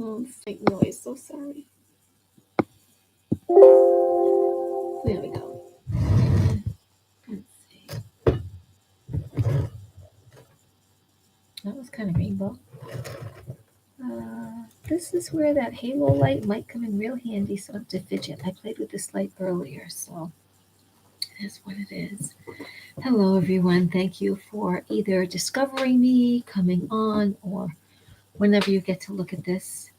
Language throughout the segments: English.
Oh, slight noise. So sorry. There we go. Let's see. That was kind of rainbow. This is where that halo light might come in real handy, so I have to fidget. I played with this light earlier, so it is what it is. Hello, everyone. Thank you for either discovering me, coming on, or whenever you get to look at this.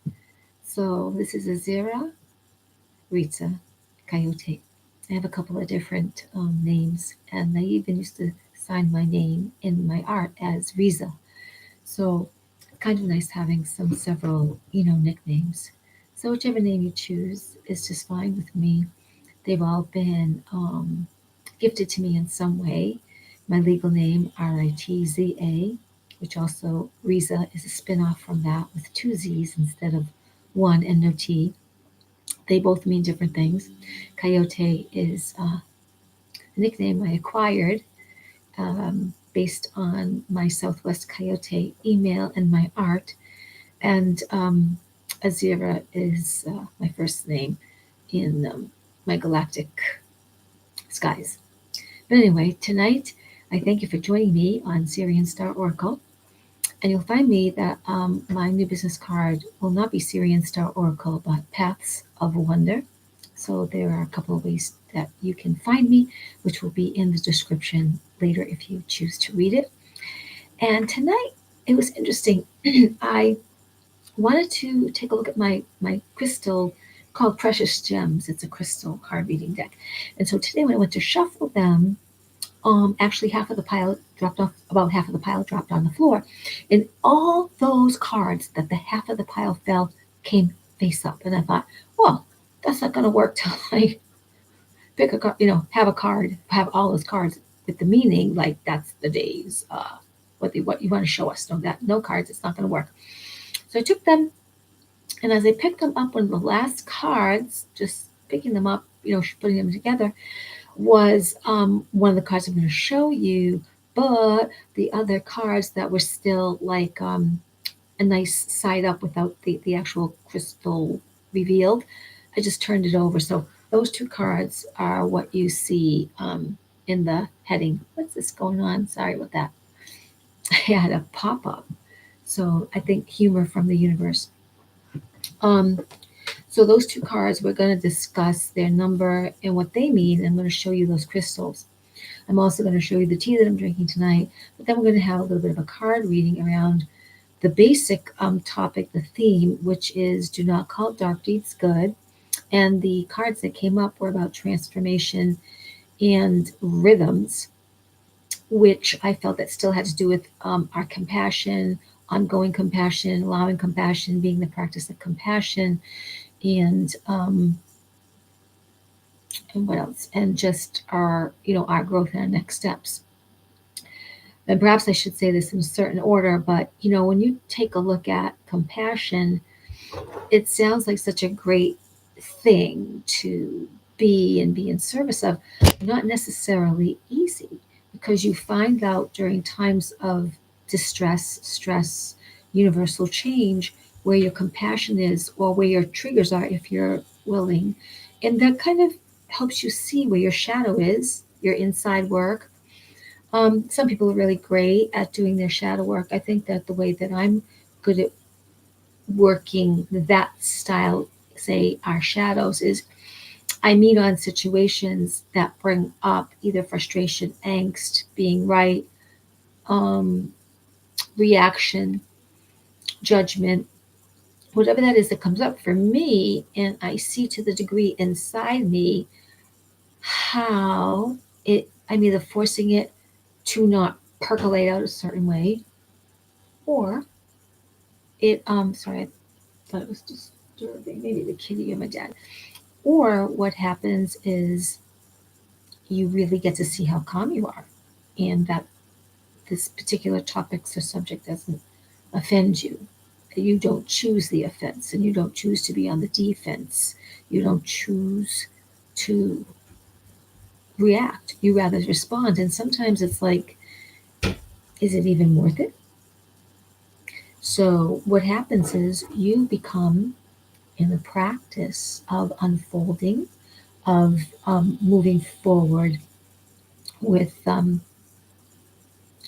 So this is Azira Ritza Coyote. I have a couple of different names, and I even used to sign my name in my art as Riza. So kind of nice having several, nicknames. So whichever name you choose is just fine with me. They've all been gifted to me in some way. My legal name, Ritza, which also Riza is a spin-off from that with two Z's instead of one and no T. They both mean different things. Coyote is a nickname I acquired based on my Southwest Coyote email and my art. And Azira is my first name in my galactic skies. But anyway, tonight I thank you for joining me on Sirianstaroracle. And you'll find me that my new business card will not be Sirianstaroracle, but Paths of Wonder. So there are a couple of ways that you can find me, which will be in the description later if you choose to read it. And tonight it was interesting. I wanted to take a look at my crystal called Precious Gems. It's a crystal card reading deck. And so today when I went to shuffle them, actually half of the pile dropped off, about half of the pile dropped on the floor. And all those cards that the half of the pile fell came face up. And I thought, well, that's not going to work till I pick a card, have a card, have all those cards with the meaning, like that's the days, what you want to show us. No cards, it's not going to work. So I took them, and as I picked them up, one of the last cards, just picking them up, putting them together, was one of the cards I'm going to show you, but the other cards that were still like a nice side up without the actual crystal revealed, I just turned it over. So those two cards are what you see in the heading. What's this going on? Sorry about that. I had a pop up. So I think humor from the universe. Um, so those two cards, we're going to discuss their number and what they mean. I'm going to show you those crystals. I'm also going to show you the tea that I'm drinking tonight. But then we're going to have a little bit of a card reading around the basic topic, the theme, which is do not call dark deeds good. And the cards that came up were about transformation and rhythms, which I felt that still had to do with our compassion, ongoing compassion, allowing compassion, being the practice of compassion, and what else? And just our growth and our next steps. And perhaps I should say this in a certain order, but when you take a look at compassion, it sounds like such a great thing to be in service of, not necessarily easy, because you find out during times of distress, stress, universal change, where your compassion is or where your triggers are if you're willing. And that kind of helps you see where your shadow is, your inside work. Some people are really great at doing their shadow work. I think that the way that I'm good at working that style, say our shadows, is I meet on situations that bring up either frustration, angst, being right, um, reaction, judgment, whatever that is that comes up for me, and I see to the degree inside me how I'm either forcing it to not percolate out a certain way, or sorry, I thought it was disturbing, maybe the kitty or my dad. Or what happens is you really get to see how calm you are, and that this particular topic or subject doesn't offend you. You don't choose the offense, and you don't choose to be on the defense. You don't choose to react. You rather respond. And sometimes it's like, is it even worth it? So what happens is you become in the practice of unfolding, of moving forward with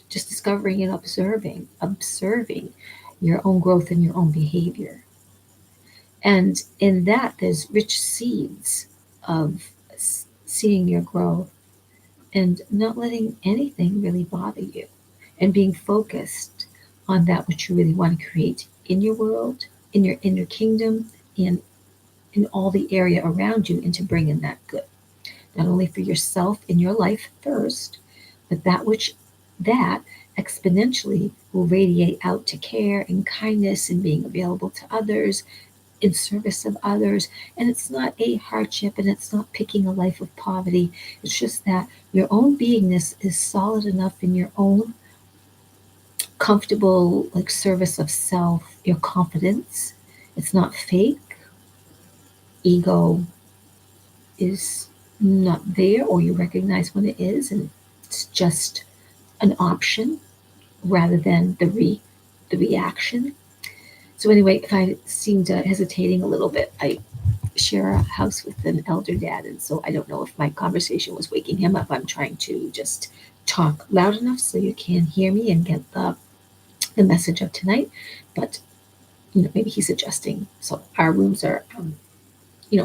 just discovering and observing your own growth and your own behavior. And in that, there's rich seeds of seeing your growth and not letting anything really bother you and being focused on that which you really want to create in your world, in your inner kingdom, and in all the area around you, and to bring in that good, not only for yourself in your life first, but that exponentially will radiate out to care and kindness and being available to others, in service of others. And it's not a hardship and it's not picking a life of poverty. It's just that your own beingness is solid enough in your own comfortable like service of self, your confidence. It's not fake. Ego is not there, or you recognize when it is, and it's just an option rather than the reaction. So anyway, if I seemed hesitating a little bit, I share a house with an elder dad, and so I don't know if my conversation was waking him up. I'm trying to just talk loud enough so you can hear me and get the message of tonight. But maybe he's adjusting. So our rooms are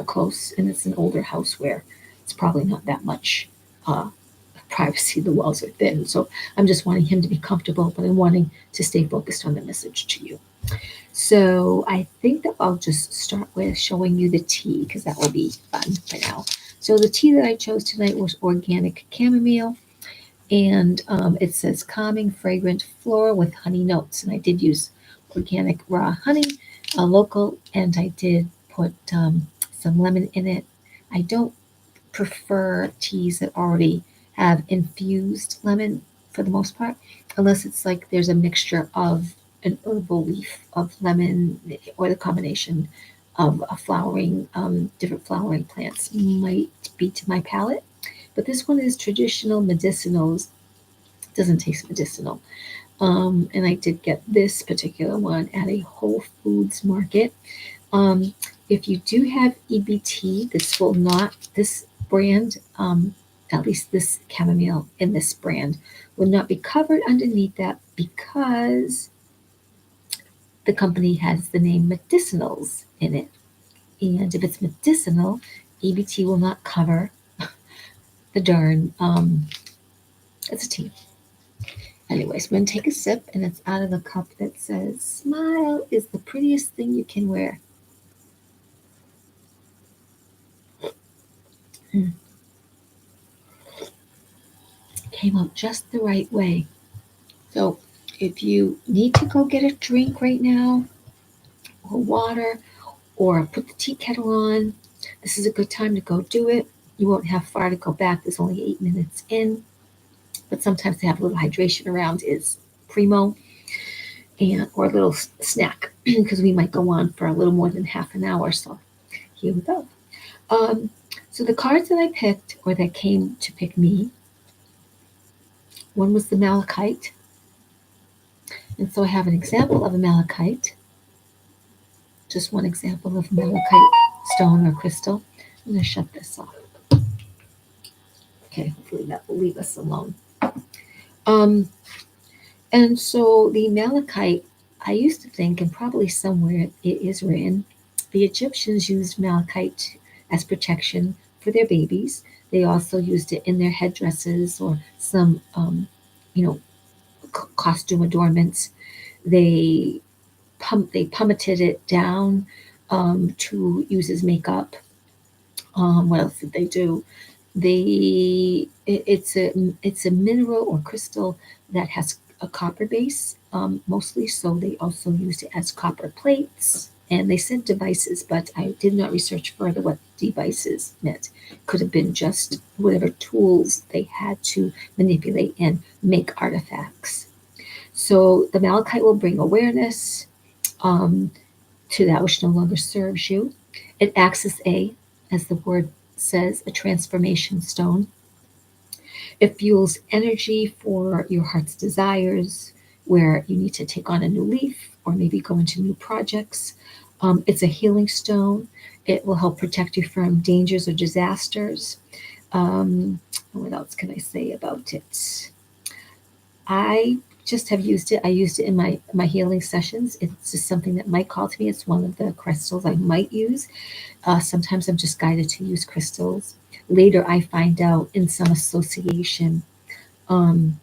close, and it's an older house where it's probably not that much privacy. The walls are thin, so I'm just wanting him to be comfortable, but I'm wanting to stay focused on the message to you. So I think that I'll just start with showing you the tea, because that will be fun for now. So the tea that I chose tonight was organic chamomile, and it says calming, fragrant floral with honey notes. And I did use organic raw honey, local, and I did put some lemon in it. I don't prefer teas that already have infused lemon for the most part, unless it's like there's a mixture of an herbal leaf of lemon, or the combination of a different flowering plants might be to my palate. But this one is traditional medicinals. Doesn't taste medicinal. And I did get this particular one at a Whole Foods market. If you do have EBT, this brand, at least this chamomile in this brand, would not be covered underneath that, because the company has the name medicinals in it. And if it's medicinal, EBT will not cover the darn, it's a tea. Anyways, I'm going to take a sip, and it's out of a cup that says, "Smile is the prettiest thing you can wear." Came out just the right way. So if you need to go get a drink right now, or water, or put the tea kettle on, this is a good time to go do it. You won't have far to go back. There's only 8 minutes in. But sometimes to have a little hydration around is primo, and or a little snack, because we might go on for a little more than half an hour. So here we go. So the cards that I picked, or that came to pick me, one was the malachite. And so I have an example of a malachite, just one example of malachite stone or crystal. I'm going to shut this off. Okay, hopefully that will leave us alone. And so the malachite, I used to think, and probably somewhere it is written, the Egyptians used malachite as protection for their babies. They also used it in their headdresses, or some, costume adornments. They pummeted it down to use as makeup. What else did they do? It's a mineral or crystal that has a copper base, mostly. So they also used it as copper plates. And they said devices, but I did not research further what devices meant. Could have been just whatever tools they had to manipulate and make artifacts. So the malachite will bring awareness to that which no longer serves you. It acts as the word says, a transformation stone. It fuels energy for your heart's desires, where you need to take on a new leaf or maybe go into new projects. It's a healing stone. It will help protect you from dangers or disasters. What else can I say about it? I just have used it. I used it in my healing sessions. It's just something that might call to me. It's one of the crystals I might use. Sometimes I'm just guided to use crystals. Later, I find out in some association, um,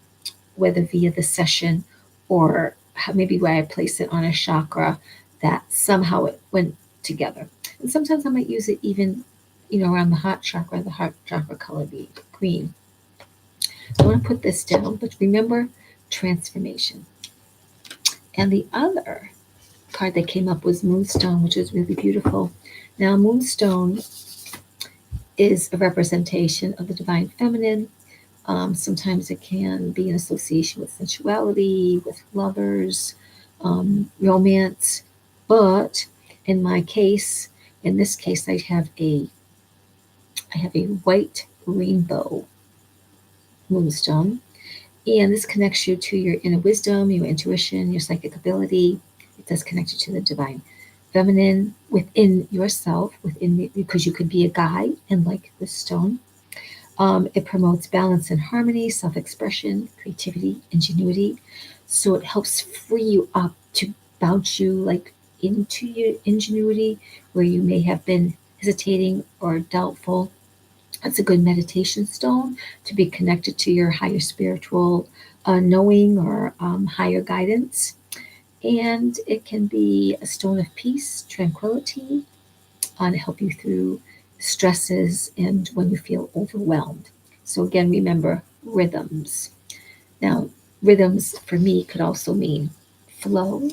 whether via the session or maybe where I place it on a chakra, that somehow it went together. And sometimes I might use it even, around the heart chakra color be green. So I want to put this down, but remember transformation. And the other card that came up was Moonstone, which is really beautiful. Now, Moonstone is a representation of the divine feminine. Sometimes it can be in association with sensuality, with lovers, romance. But in my case, in this case, I have a white rainbow moonstone, and this connects you to your inner wisdom, your intuition, your psychic ability. It does connect you to the divine feminine within yourself, because you could be a guy and like this stone. It promotes balance and harmony, self expression, creativity, ingenuity. So it helps free you up to bounce you like into your ingenuity where you may have been hesitating or doubtful. It's a good meditation stone to be connected to your higher spiritual knowing or higher guidance. And it can be a stone of peace, tranquility, to help you through stresses and when you feel overwhelmed. So, again, remember rhythms. Now, rhythms for me could also mean flow,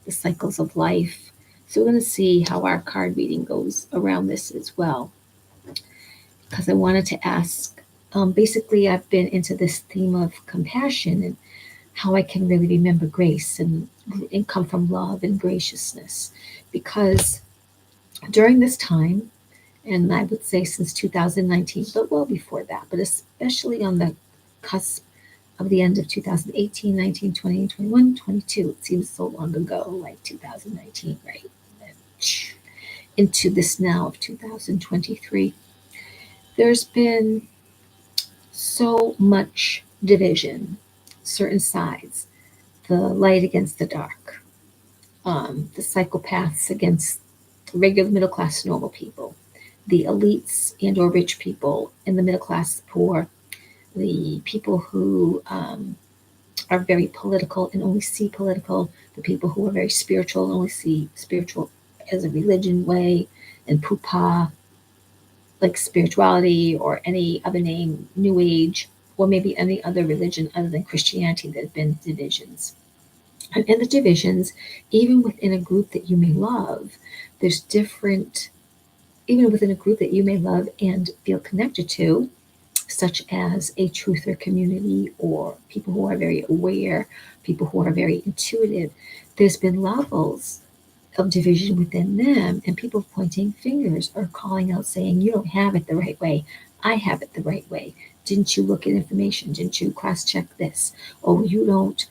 the cycles of life. So, we're going to see how our card reading goes around this as well. Because I wanted to ask basically, I've been into this theme of compassion and how I can really remember grace and come from love and graciousness. Because during this time, and I would say since 2019, but well before that, but especially on the cusp of the end of 2018, 19, 20, 21, 22. It seems so long ago, like 2019, right? Into this now of 2023. There's been so much division, certain sides, the light against the dark, the psychopaths against regular middle class normal people, the elites and or rich people, and the middle class poor, the people who are very political and only see political, the people who are very spiritual and only see spiritual as a religion way, and pupa, like spirituality or any other name, New Age, or maybe any other religion other than Christianity. There have been divisions. And in the divisions, even within a group that you may love, there's different, even within a group that you may love and feel connected to, such as a truther community or people who are very aware, people who are very intuitive, there's been levels of division within them and people pointing fingers or calling out saying, you don't have it the right way. I have it the right way. Didn't you look at information? Didn't you cross check this? Oh, you don't.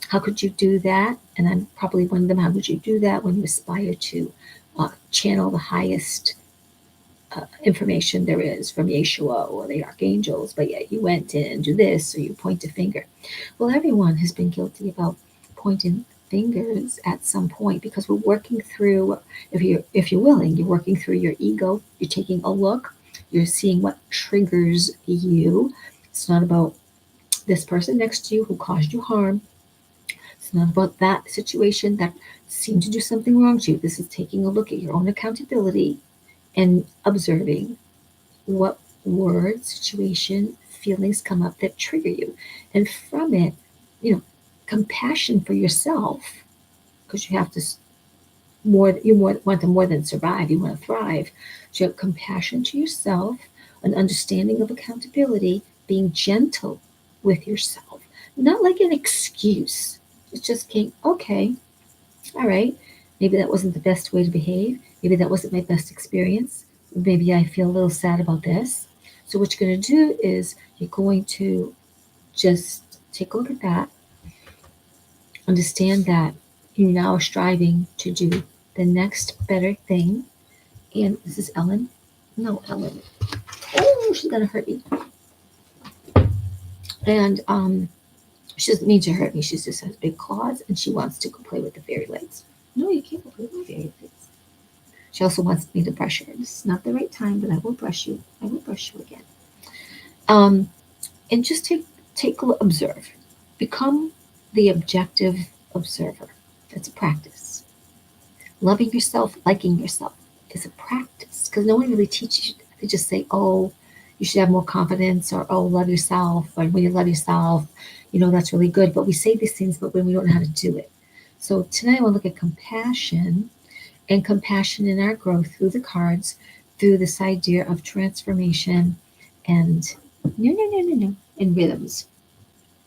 How could you do that? And I'm probably one of them. How could you do that when you aspire to channel the highest information there is from Yeshua or the archangels, but yet you went in and do this, or you point a finger. Well, everyone has been guilty about pointing fingers at some point because we're working through. If you're willing, you're working through your ego. You're taking a look. You're seeing what triggers you. It's not about this person next to you who caused you harm. It's not about that situation that seemed to do something wrong to you. This is taking a look at your own accountability and observing what words, situation, feelings come up that trigger you. And from it, compassion for yourself, because you have to want to more than survive, you want to thrive. So you have compassion to yourself, an understanding of accountability, being gentle with yourself, not like an excuse. It's just saying, okay, all right, maybe that wasn't the best way to behave. Maybe that wasn't my best experience. Maybe I feel a little sad about this. So what you're going to do is you're going to just take a look at that Understand that you now are striving to do the next better thing. And this is Ellen. No, Ellen. Oh, she's gonna hurt me. And she doesn't mean to hurt me. She just has big claws, and she wants to go play with the fairy lights. No, you can't go play with the fairy lights. She also wants me to brush her. This is not the right time, but I will brush you. I will brush you again. And just observe. Become the objective observer. That's a practice. Loving yourself, liking yourself is a practice because no one really teaches you. They just say, oh, you should have more confidence, or oh, love yourself, or when you love yourself, that's really good. But we say these things, but when we don't know how to do it. So tonight I want to look at compassion and compassion in our growth through the cards, through this idea of transformation and and rhythms.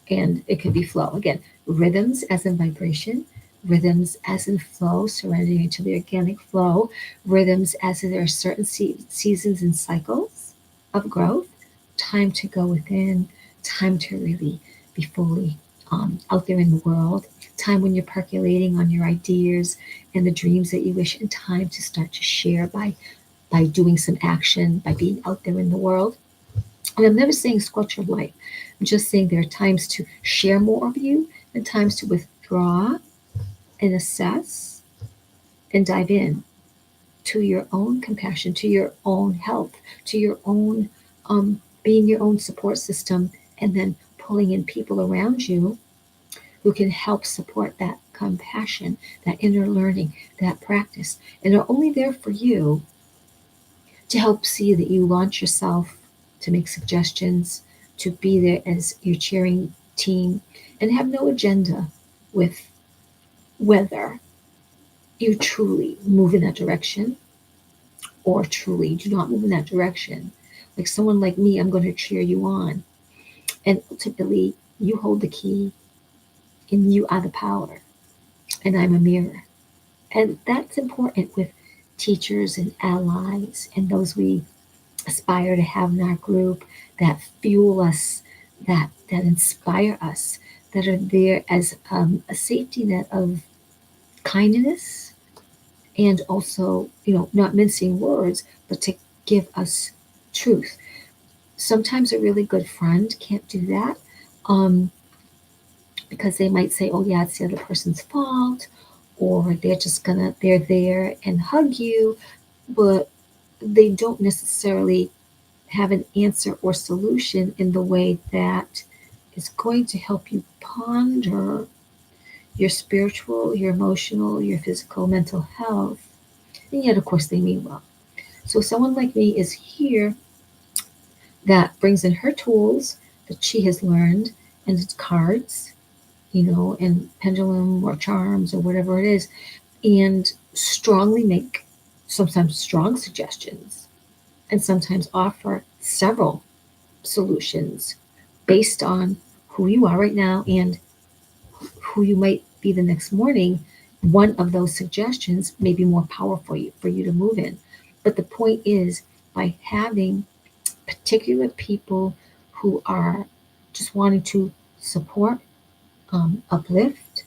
And it could be flow. Again, rhythms as in vibration, rhythms as in flow, surrendering into the organic flow, rhythms as in there are certain seasons and cycles of growth, time to go within, time to really be fully out there in the world, time when you're percolating on your ideas and the dreams that you wish, and time to start to share by doing some action, by being out there in the world. And I'm never saying squelch your light. I'm just saying there are times to share more of you and times to withdraw and assess and dive in to your own compassion, to your own health, to your own being your own support system, and then pulling in people around you who can help support that compassion, that inner learning, that practice, and are only there for you to help see that you launch yourself, to make suggestions, to be there as your cheering team, and have no agenda with whether you truly move in that direction or truly do not move in that direction. Like someone like me, I'm going to cheer you on. And ultimately, you hold the key and you are the power, and I'm a mirror. And that's important with teachers and allies and those we aspire to have in our group that fuel us, that inspire us, that are there as a safety net of kindness and also, not mincing words, but to give us truth. Sometimes a really good friend can't do that because they might say, oh, yeah, it's the other person's fault, or they're there and hug you, but they don't necessarily have an answer or solution in the way that is going to help you ponder your spiritual, your emotional, your physical, mental health. And yet, of course, they mean well. So, someone like me is here that brings in her tools that she has learned, and it's cards, and pendulum or charms or whatever it is, and strongly make sometimes strong suggestions and sometimes offer several solutions based on who you are right now and who you might be the next morning. One of those suggestions may be more powerful for you to move in. But the point is, by having particular people who are just wanting to support, uplift,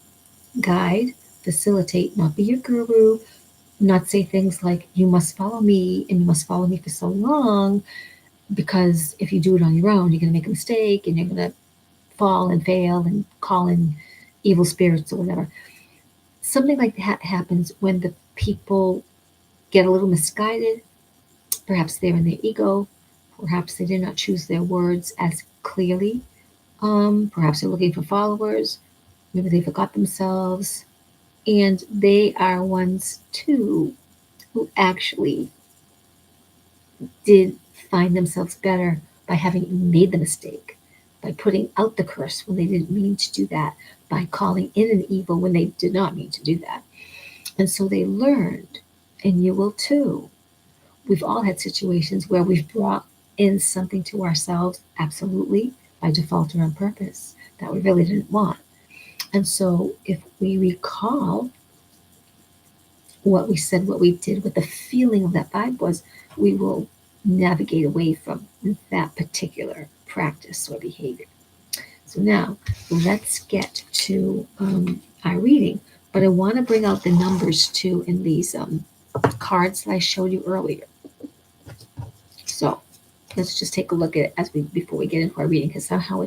guide, facilitate, not be your guru, not say things like, you must follow me and you must follow me for so long, because if you do it on your own, you're going to make a mistake and you're going to fall and fail and call in evil spirits or whatever. Something like that happens when the people get a little misguided. Perhaps they're in their ego. Perhaps they did not choose their words as clearly. Perhaps they're looking for followers. Maybe they forgot themselves. And they are ones too who actually did find themselves better by having made the mistake, by putting out the curse when they didn't mean to do that, by calling in an evil when they did not mean to do that. And so they learned, and you will too. We've all had situations where we've brought in something to ourselves, absolutely, by default or on purpose, that we really didn't want. And so if we recall what we said, what we did, what the feeling of that vibe was, we will navigate away from that particular practice or behavior. So now let's get to our reading. But I want to bring out the numbers too in these cards that I showed you earlier. So let's just take a look at it before we get into our reading, because somehow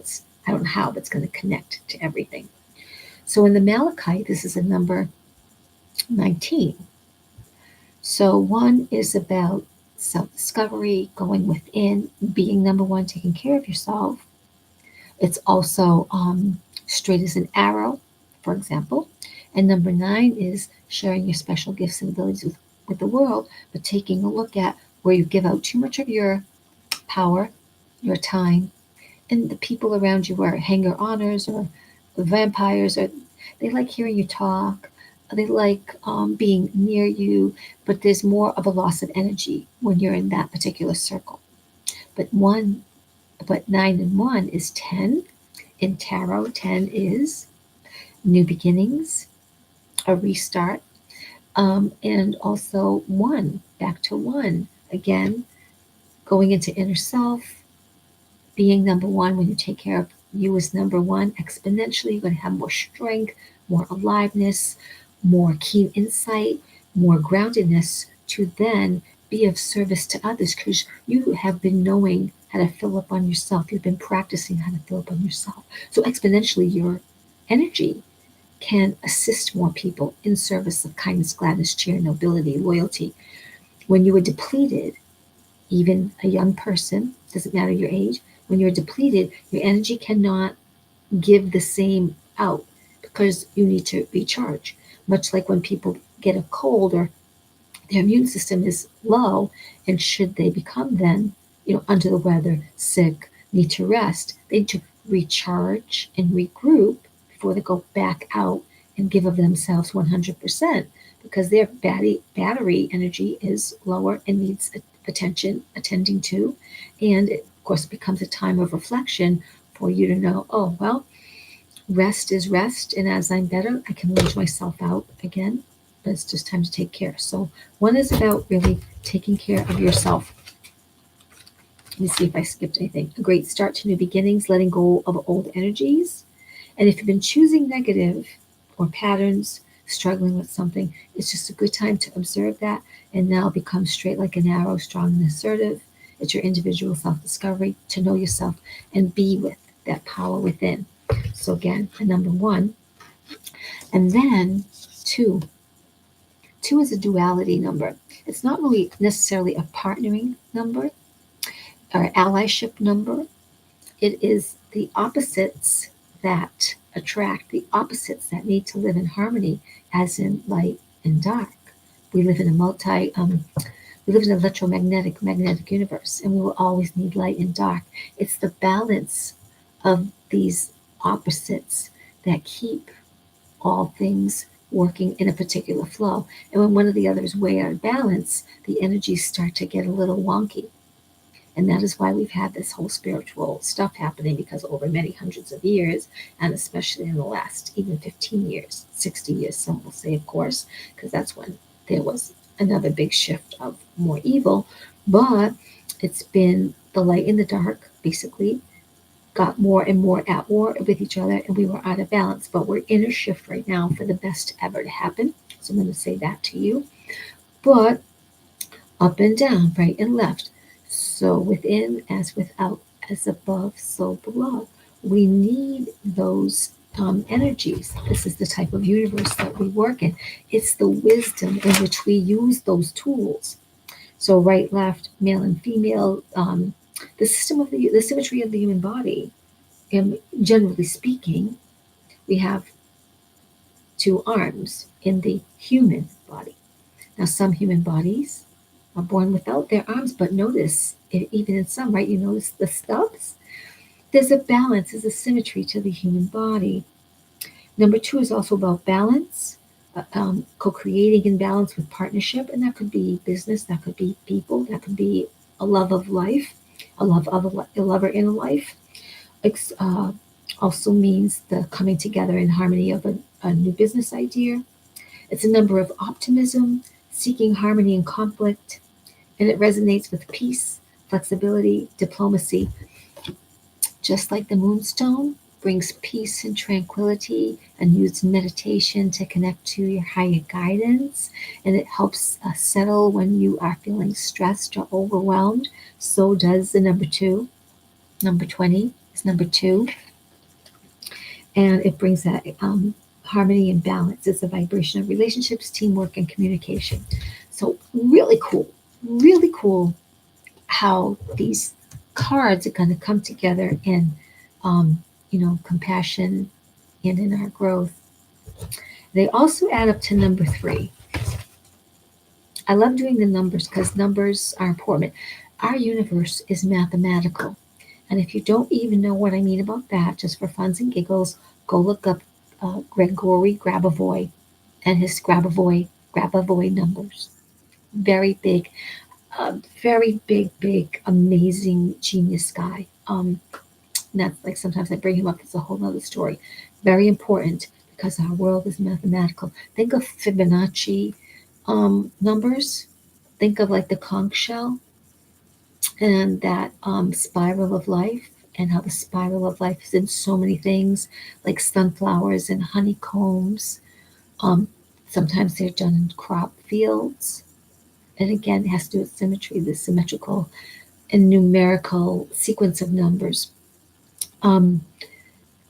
I don't know how, but it's going to connect to everything. So in the malachite, this is a number 19. So one is about self-discovery, going within, being number one, taking care of yourself. It's also straight as an arrow, for example. And number 9 is sharing your special gifts and abilities with the world, but taking a look at where you give out too much of your power, your time, and the people around you are hanger-oners or vampires, or they like hearing you talk, they like being near you, but there's more of a loss of energy when you're in that particular circle. But 9 and 1 is 10. In tarot, 10 is new beginnings, a restart, and also 1, back to 1. Again, going into inner self, being number one. When you take care of you as number one, exponentially, you're going to have more strength, more aliveness, more keen insight, more groundedness to then be of service to others, because you have been knowing how to fill up on yourself. You've been practicing how to fill up on yourself. So exponentially, your energy can assist more people in service of kindness, gladness, cheer, nobility, loyalty. When you are depleted, even a young person, doesn't matter your age, when you're depleted, your energy cannot give the same out because you need to recharge. Much like when people get a cold or their immune system is low, and should they become then, under the weather, sick, need to rest, they need to recharge and regroup before they go back out and give of themselves 100%, because their battery energy is lower and needs attention, attending to. And it, of course, it becomes a time of reflection for you to know, oh, well, rest is rest. And as I'm better, I can launch myself out again. But it's just time to take care. So one is about really taking care of yourself. Let me see if I skipped anything. A great start to new beginnings, letting go of old energies. And if you've been choosing negative or patterns, struggling with something, it's just a good time to observe that and now become straight like an arrow, strong and assertive. It's your individual self-discovery to know yourself and be with that power within. So again, a number 1. And then 2. 2 is a duality number. It's not really necessarily a partnering number or allyship number. It is the opposites that attract, the opposites that need to live in harmony, as in light and dark. We live in we live in an electromagnetic, magnetic universe, and we will always need light and dark. It's the balance of these opposites that keep all things working in a particular flow. And when one or the other is way out of balance, the energies start to get a little wonky. And that is why we've had this whole spiritual stuff happening, because over many hundreds of years, and especially in the last even 15 years, 60 years, some will say, of course, because that's when there was another big shift of more evil. But it's been the light and the dark, basically, got more and more at war with each other, and we were out of balance. But we're in a shift right now for the best ever to happen. So I'm going to say that to you. But up and down, right and left. So within as without, as above, so below. We need those energies. This is the type of universe that we work in. It's the wisdom in which we use those tools. So right, left, male and female, the symmetry of the human body. And generally speaking, we have 2 arms in the human body. Now, some human bodies are born without their arms, but notice, even in some, right, you notice the stubs? There's a balance, there's a symmetry to the human body. Number 2 is also about balance, co-creating in balance with partnership, and that could be business, that could be people, that could be a love of life, a lover in a life. Also means the coming together in harmony of a new business idea. It's a number of optimism, seeking harmony in conflict, and it resonates with peace, flexibility, diplomacy. Just like the moonstone, brings peace and tranquility, and use meditation to connect to your higher guidance. And it helps settle when you are feeling stressed or overwhelmed. So does the number 2. Number 20 is number 2. And it brings that harmony and balance. It's a vibration of relationships, teamwork, and communication. So really cool how these cards are going to come together in, compassion and in our growth. They also add up to number 3. I love doing the numbers because numbers are important. Our universe is mathematical. And if you don't even know what I mean about that, just for funs and giggles, go look up Gregory Grabavoy and his Grabavoy numbers. Very big, big, amazing genius guy. That's like sometimes I bring him up. It's a whole other story. Very important because our world is mathematical. Think of Fibonacci numbers. Think of like the conch shell and that spiral of life, and how the spiral of life is in so many things like sunflowers and honeycombs. Um, Sometimes they're done in crop fields. And again, it has to do with symmetry, the symmetrical and numerical sequence of numbers. Um,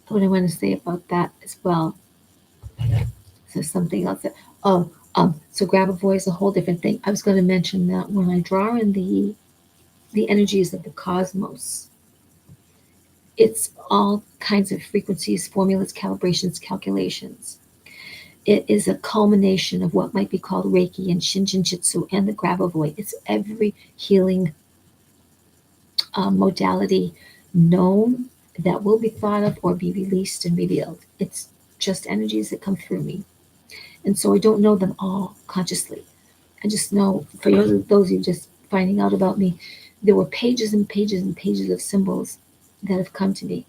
what I want to say about that as well. So something else. Oh, so Grabavoy is a whole different thing. I was going to mention that when I draw in the energies of the cosmos, it's all kinds of frequencies, formulas, calibrations, calculations. It is a culmination of what might be called Reiki and Shinjin Jitsu and the Grabavoy. It's every healing modality known that will be thought of or be released and revealed. It's just energies that come through me. And so I don't know them all consciously. I just know, for those of you just finding out about me, there were pages and pages and pages of symbols that have come to me.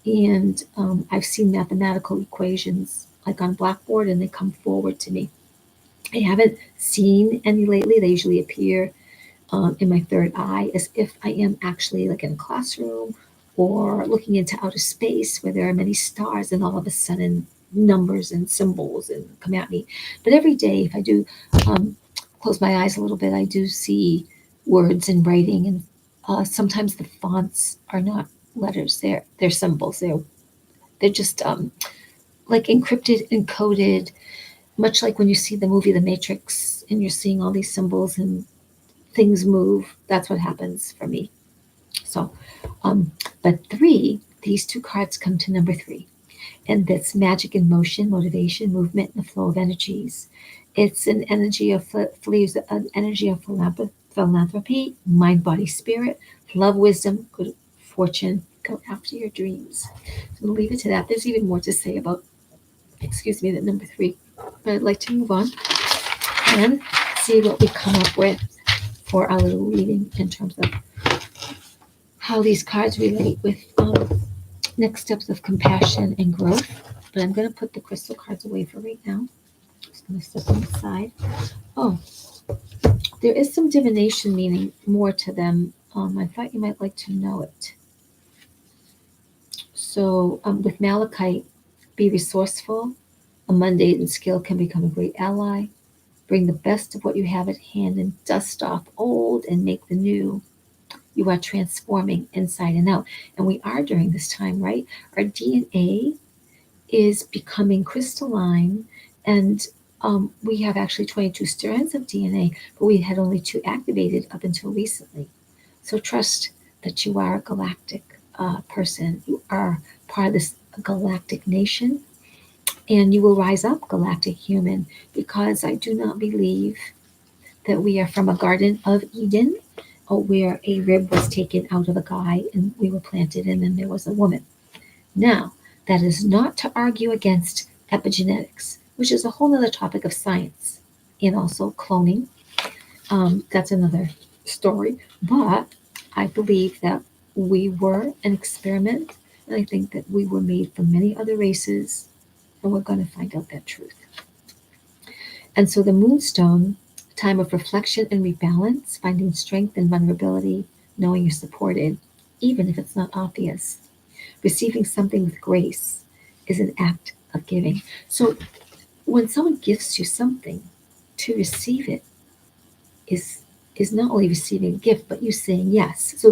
And I've seen mathematical equations like on Blackboard, and they come forward to me. I haven't seen any lately. They usually appear in my third eye, as if I am actually like in a classroom or looking into outer space where there are many stars, and all of a sudden numbers and symbols and come at me. But every day, if I do close my eyes a little bit, I do see words in writing, and sometimes the fonts are not letters; they're symbols. They're just like encrypted, encoded, much like when you see the movie The Matrix and you're seeing all these symbols and things move. That's what happens for me. So, but 3, these 2 cards come to number 3, and that's magic in motion, motivation, movement, and the flow of energies. It's an energy of an energy of philanthropy, mind, body, spirit, love, wisdom, good fortune. Go after your dreams. So we'll leave it to that. There's even more to say about, the number 3, but I'd like to move on and see what we come up with for our little reading in terms of how these cards relate with next steps of compassion and growth. But I'm going to put the crystal cards away for right now. Just going to set them aside. Oh, there is some divination meaning more to them. I thought you might like to know it. So with malachite, be resourceful. A mundane skill can become a great ally. Bring the best of what you have at hand and dust off old and make the new. You are transforming inside and out. And we are during this time, right? Our DNA is becoming crystalline, and we have actually 22 strands of DNA, but we had only 2 activated up until recently. So trust that you are a galactic person. You are part of this galactic nation, and you will rise up, galactic human, because I do not believe that we are from a Garden of Eden, or where a rib was taken out of a guy and we were planted and then there was a woman. Now, that is not to argue against epigenetics, which is a whole other topic of science, and also cloning. That's another story. But I believe that we were an experiment, and I think that we were made from many other races, and we're going to find out that truth. And so the moonstone, time of reflection and rebalance, finding strength and vulnerability, knowing you're supported, even if it's not obvious. Receiving something with grace is an act of giving. So when someone gives you something, to receive it is not only receiving a gift, but you saying yes. So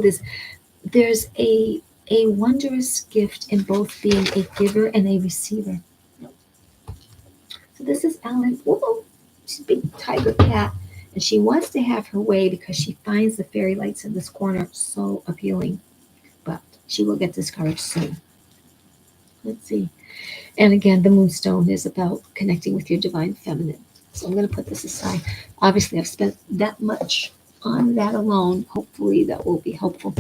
there's a wondrous gift in both being a giver and a receiver. So this is Ellen. Whoa, she's a big tiger cat, and she wants to have her way because she finds the fairy lights in this corner so appealing. But she will get discouraged soon. Let's see. And again, the moonstone is about connecting with your divine feminine. So I'm going to put this aside. Obviously, I've spent that much on that alone. Hopefully, that will be helpful.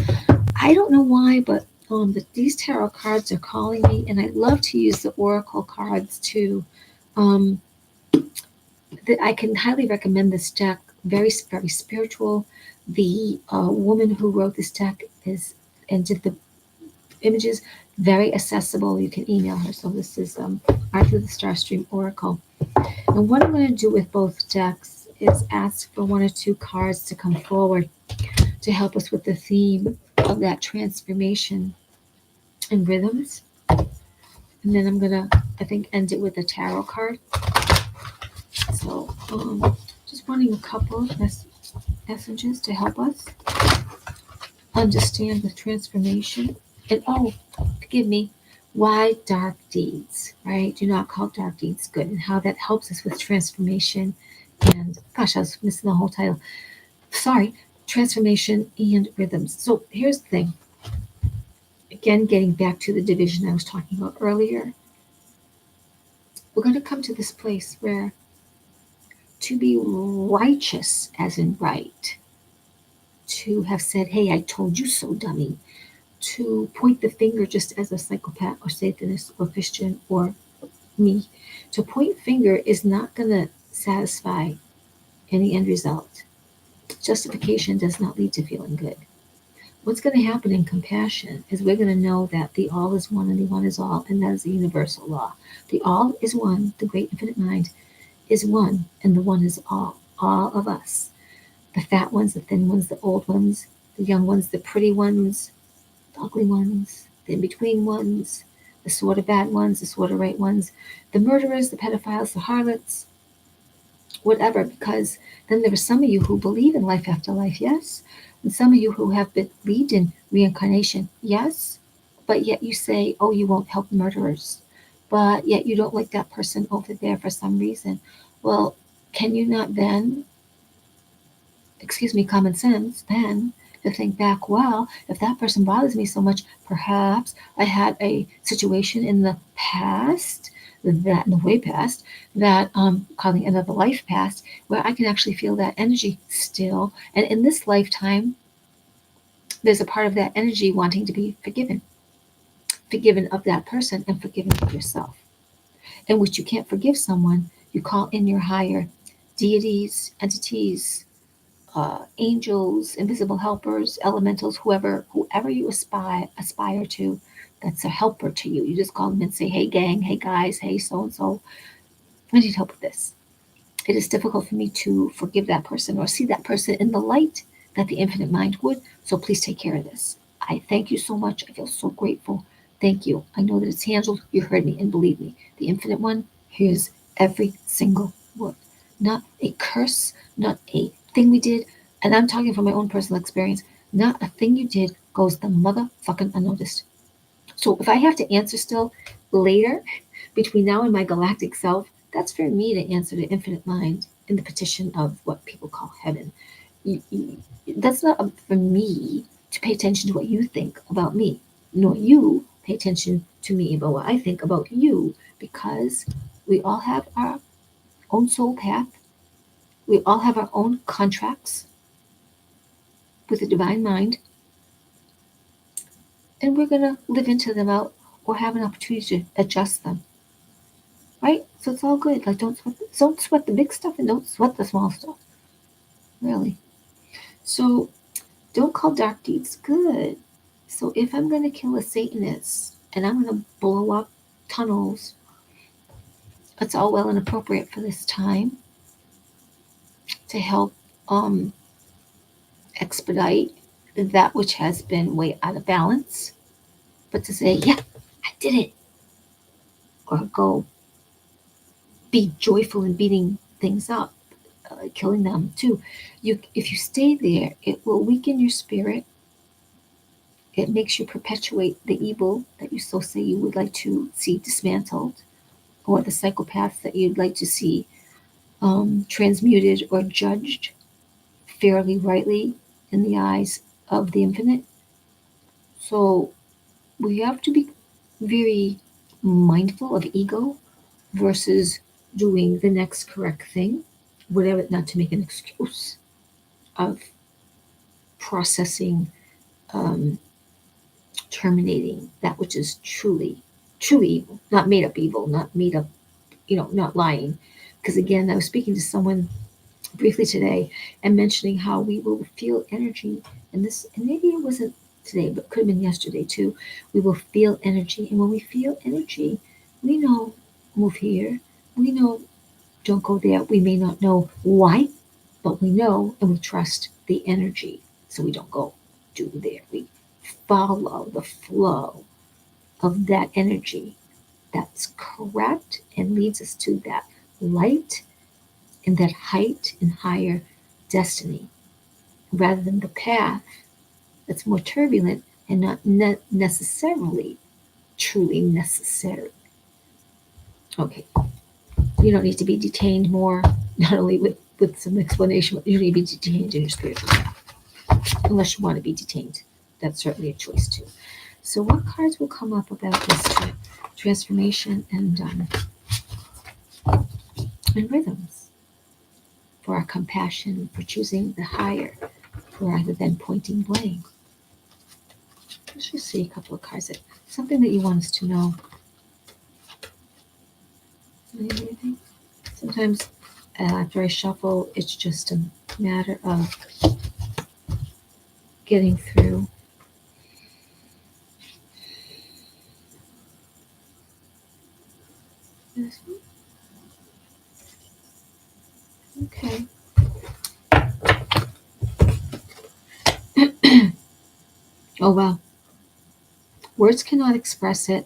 I don't know why, but these tarot cards are calling me, and I love to use the oracle cards too. Um, I can highly recommend this deck. Very, very spiritual. The woman who wrote this deck is and did the images very accessible. You can email her. So this is Arthur the Starstream Oracle. And what I'm going to do with both decks is ask for one or two cards to come forward to help us with the theme of that transformation and rhythms. And then I'm going to, I think, end it with a tarot card. So just wanting a couple of messages to help us understand the transformation. And oh, forgive me, why dark deeds, right? Do not call dark deeds good, and how that helps us with transformation. And gosh, I was missing the whole title. Sorry, transformation and rhythms. So here's the thing. Again, getting back to the division I was talking about earlier, we're going to come to this place where to be righteous, as in right, to have said, hey, I told you so, dummy, to point the finger just as a psychopath or Satanist or Christian or me, to point finger is not going to satisfy any end result. Justification does not lead to feeling good. What's going to happen in compassion is we're going to know that the all is one and the one is all, and that is the universal law. The all is one, the great infinite mind is one, and the one is all of us. The fat ones, the thin ones, the old ones, the young ones, the pretty ones, the ugly ones, the in between ones, the sort of bad ones, the sort of right ones, the murderers, the pedophiles, the harlots, whatever, because then there are some of you who believe in life after life, yes, and some of you who have believed in reincarnation, yes, but yet you say, oh, you won't help murderers, but yet you don't like that person over there for some reason. Well, can you not then, excuse me, common sense, then to think back, well, if that person bothers me so much, perhaps I had a situation in the past, that in the way past, that calling another life past, where I can actually feel that energy still. And in this lifetime, there's a part of that energy wanting to be forgiven of that person and forgiven of yourself. In which you can't forgive someone, you call in your higher deities, entities, angels, invisible helpers, elementals, whoever you aspire to, that's a helper to you. You just call them and say, "Hey, gang. Hey, guys. Hey, so and so. I need help with this." It is difficult for me to forgive that person or see that person in the light that the infinite mind would. So please take care of this. I thank you so much. I feel so grateful. Thank you. I know that it's handled. You heard me, and believe me, the infinite one hears every single word. Not a curse, not a thing we did, and I'm talking from my own personal experience, not a thing you did goes the motherfucking unnoticed. So if I have to answer still later, between now and my galactic self, that's for me to answer the infinite mind in the petition of what people call heaven. That's not up for me to pay attention to what you think about me, nor you pay attention to me about what I think about you, because we all have our own soul path. We all have our own contracts with the divine mind, and we're going to live into them out or have an opportunity to adjust them. Right? So it's all good. Like, don't sweat the big stuff and don't sweat the small stuff. Really. So don't call dark deeds good. So if I'm going to kill a Satanist and I'm going to blow up tunnels, it's all well and appropriate for this time to help expedite that which has been way out of balance. But to say, yeah, I did it, or go be joyful in beating things up, killing them too. If you stay there, it will weaken your spirit. It makes you perpetuate the evil that you so say you would like to see dismantled, or the psychopaths that you'd like to see transmuted or judged fairly, rightly in the eyes of the infinite. So we have to be very mindful of ego versus doing the next correct thing, whatever, not to make an excuse of processing, um, terminating that which is truly evil, not made up evil, not made up, not lying. Because again, I was speaking to someone briefly today and mentioning how we will feel energy, and maybe it wasn't today, but could have been yesterday too. We will feel energy, and when we feel energy, we know move here. We know don't go there. We may not know why, but we know and we trust the energy, so we don't go do there. We follow the flow of that energy that's correct and leads us to that light and that height and higher destiny, rather than the path that's more turbulent and not necessarily truly necessary. Okay, you don't need to be detained more, not only with some explanation, but you need to be detained in your spiritual path, unless you want to be detained. That's certainly a choice too. So, what cards will come up about this transformation and rhythms for our compassion, for choosing the higher rather than pointing blame? Let's just see a couple of cards. Something that you want us to know. Anything? Sometimes after I shuffle, it's just a matter of getting through. This one? Okay. Oh, wow. Words cannot express it.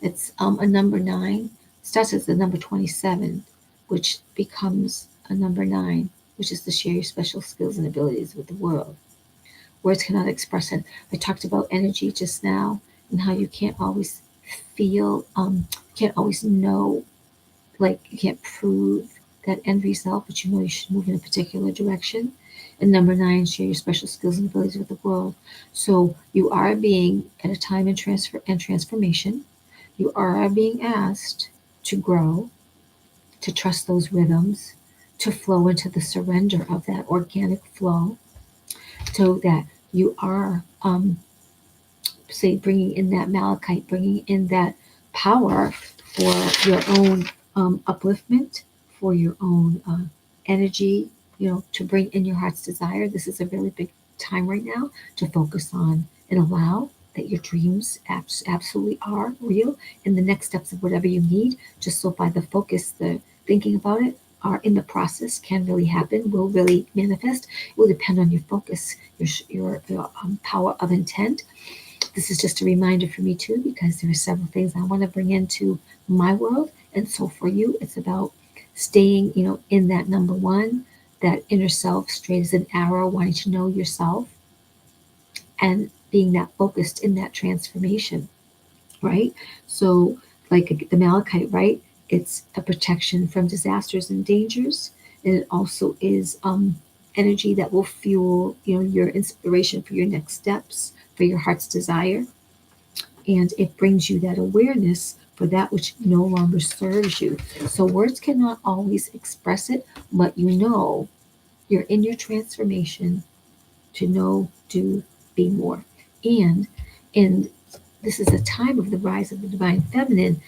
It's a number 9. Starts as the number 27, which becomes a number 9, which is to share your special skills and abilities with the world. Words cannot express it. I talked about energy just now and how you can't always feel, can't always know, like you can't prove that end result, but you know you should move in a particular direction. And number 9, share your special skills and abilities with the world. So you are being at a time in transformation. You are being asked to grow, to trust those rhythms, to flow into the surrender of that organic flow, so that you are, say, bringing in that malachite, bringing in that power for your own upliftment, for your own energy, to bring in your heart's desire. This is a really big time right now to focus on and allow that your dreams absolutely are real, and the next steps of whatever you need, just so by the focus, the thinking about it, are in the process, can really happen, will really manifest. It will depend on your focus, your power of intent. This is just a reminder for me too, because there are several things I want to bring into my world. And so for you, it's about staying, in that number 1, that inner self, straight as an arrow, wanting to know yourself and being that focused in that transformation, right? So, like the malachite, right? It's a protection from disasters and dangers, and it also is energy that will fuel, your inspiration for your next steps, for your heart's desire, and it brings you that awareness for that which no longer serves you. So words cannot always express it, but you're in your transformation to know, do, be more. And this is a time of the rise of the divine feminine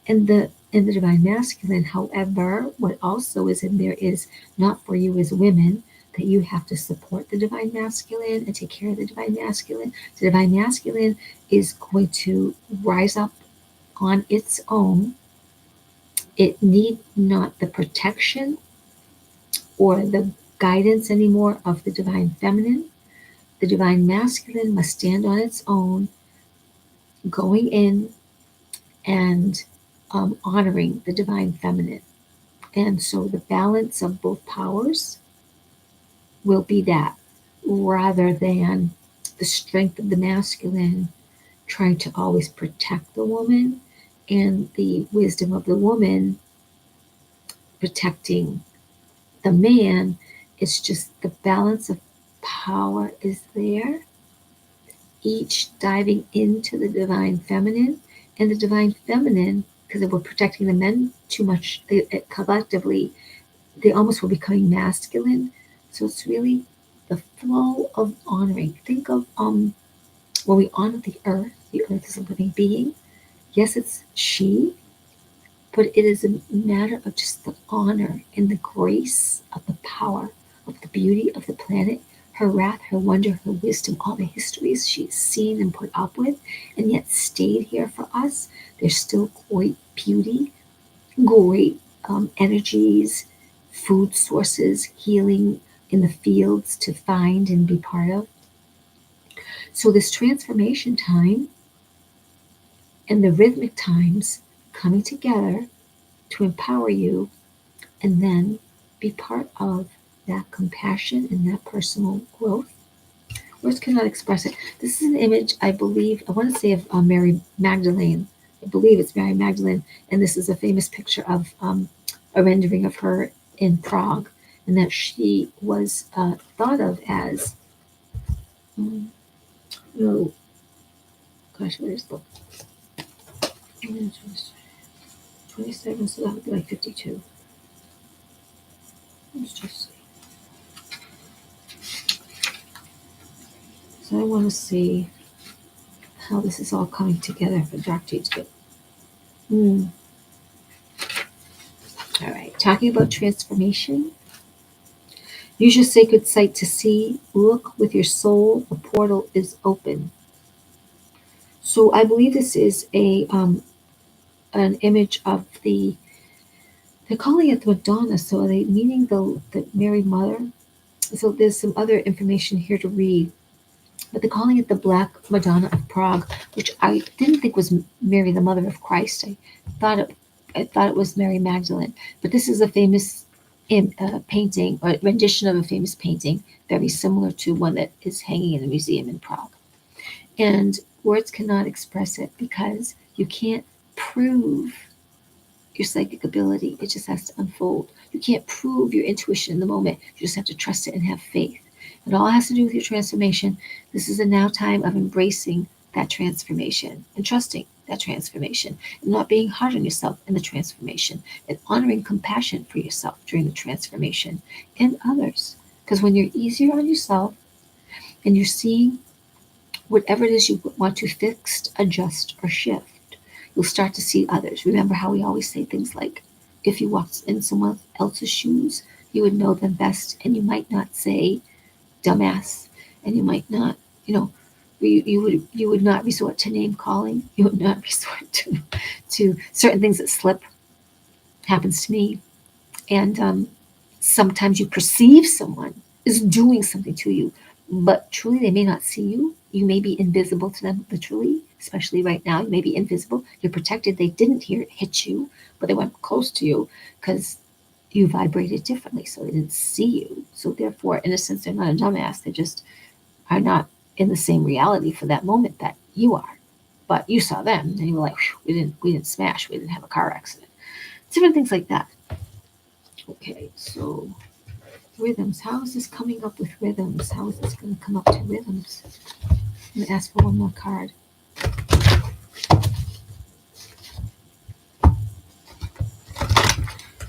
and the divine masculine. However, what also is in there is not for you as women, that you have to support the divine masculine and take care of the divine masculine. The divine masculine is going to rise up on its own. It need not the protection or the guidance anymore of the divine feminine. The divine masculine must stand on its own, going in and honoring the divine feminine. And so the balance of both powers will be that, rather than the strength of the masculine trying to always protect the woman and the wisdom of the woman protecting the man. It's just the balance of power is there, each diving into the divine feminine, and the divine feminine, because if we're protecting the men too much collectively, they almost were becoming masculine. So it's really the flow of honoring. Think of when we honor the earth is a living being. Yes, it's she, but it is a matter of just the honor and the grace of the power of the beauty of the planet, her wrath, her wonder, her wisdom, all the histories she's seen and put up with, and yet stayed here for us. There's still great beauty, great energies, food sources, healing in the fields to find and be part of. So, this transformation time and the rhythmic times coming together to empower you and then be part of that compassion and that personal growth. Words cannot express it. This is an image, I believe, I want to say of Mary Magdalene. I believe it's Mary Magdalene, and this is a famous picture of a rendering of her in Prague, and that she was thought of as, um, no, gosh, where's the 27, so that would be like 52. Let's just see. So I want to see how this is all coming together for Dark Age. All right, talking about transformation. Use your sacred sight to see. Look with your soul. The portal is open. So I believe this is a an image of they're calling it the Madonna. So are they meaning the Mary Mother? So there's some other information here to read, but they're calling it the Black Madonna of Prague, which I didn't think was Mary, the Mother of Christ. I thought it was Mary Magdalene, but this is a famous painting or rendition of a famous painting, very similar to one that is hanging in a museum in Prague. And words cannot express it because you can't prove your psychic ability. It just has to unfold. You can't prove your intuition in the moment. You just have to trust it and have faith. It all has to do with your transformation. This is a now time of embracing that transformation and trusting that transformation and not being hard on yourself in the transformation and honoring compassion for yourself during the transformation and others. Because when you're easier on yourself and you're seeing whatever it is you want to fix, adjust, or shift, you'll start to see others. Remember how we always say things like, if you walked in someone else's shoes, you would know them best, and you might not say dumbass, and you might not, you would not resort to name calling. You would not resort to certain things that slip. Happens to me, and sometimes you perceive someone is doing something to you, but truly they may not see you. You may be invisible to them, literally, especially right now. You may be invisible. You're protected. They didn't hit you, but they went close to you because you vibrated differently, so they didn't see you. So therefore, in a sense, they're not a dumbass. They just are not in the same reality for that moment that you are. But you saw them, and you were like, we didn't smash. We didn't have a car accident. Different things like that. Okay, so rhythms. How is this coming up with rhythms? How is this going to come up to rhythms? I'm going to ask for one more card.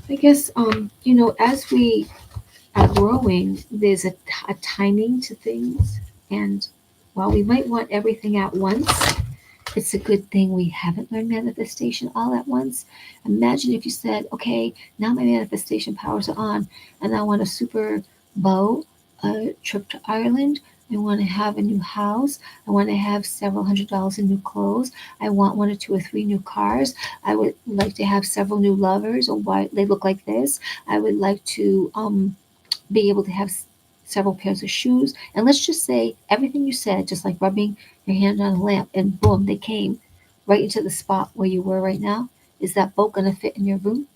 I guess, as we are growing, there's a timing to things. And while we might want everything at once, it's a good thing we haven't learned manifestation all at once. Imagine if you said, okay, now my manifestation powers are on, and I want a super bow, a trip to Ireland. I want to have a new house. I want to have several $100s in new clothes. I want 1 or 2 or 3 new cars. I would like to have several new lovers, or why they look like this. I would like to be able to have several pairs of shoes. And let's just say everything you said, just like rubbing your hand on a lamp, and boom, they came. right into the spot where you were right now? Is that boat going to fit in your room?